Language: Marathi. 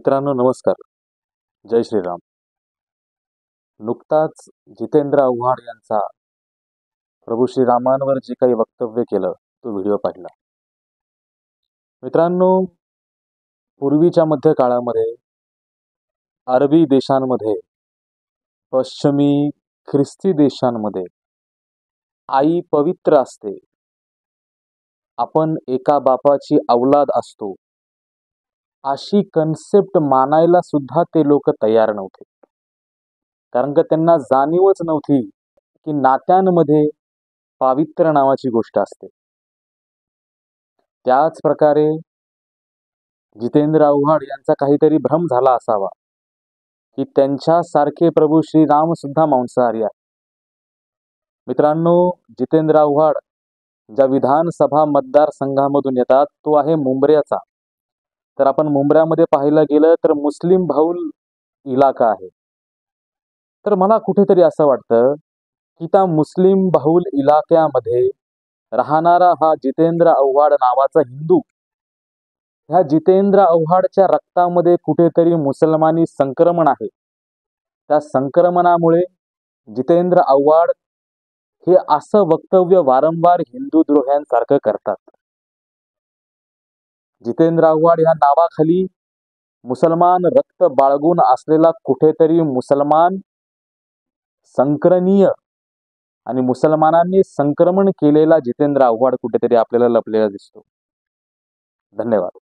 मित्रांनो नमस्कार. जय श्रीराम. नुकताच जितेंद्र आव्हाड यांचा प्रभू श्रीरामांवर जे काही वक्तव्य केलं तो व्हिडिओ पाहिला. मित्रांनो, पूर्वीच्या मध्य काळामध्ये अरबी देशांमध्ये, पश्चिमी ख्रिस्ती देशांमध्ये आई पवित्र असते, आपण एका बापाची औलाद असतो, अशी कन्सेप्ट मानायला सुद्धा ते लोक तयार नव्हते. कारण का त्यांना जाणीवच नव्हती की नात्यांमध्ये पावित्र्य नावाची गोष्ट असते. त्याच प्रकारे जितेंद्र आव्हाड यांचा काहीतरी भ्रम झाला असावा की त्यांच्यासारखे प्रभू श्रीराम सुद्धा मांसाहारी आहे. मित्रांनो, जितेंद्र आव्हाड ज्या विधानसभा मतदारसंघामधून येतात तो आहे मुंब्र्याचा. तर आपण मुंब्र्यामध्ये पाहायला गेलं तर मुस्लिम बहुल इलाका आहे. तर मला कुठेतरी असं वाटतं की त्या मुस्लिम बहुल इलाक्यामध्ये राहणारा हा जितेंद्र आव्हाड नावाचा हिंदू, ह्या जितेंद्र आव्हाडच्या रक्तामध्ये कुठेतरी मुसलमानी संक्रमण आहे. त्या संक्रमणामुळे जितेंद्र आव्हाड हे असं वक्तव्य वारंवार हिंदू द्रोह्यांसारखं करतात. जितेंद्र आव्हाड ह्या नावाखाली मुसलमान रक्त बाळगून असलेला कुठेतरी मुसलमान संक्रमणीय आणि मुसलमानांनी संक्रमण केलेला जितेंद्र आव्हाड कुठेतरी आपल्याला लपलेला दिसतो. धन्यवाद.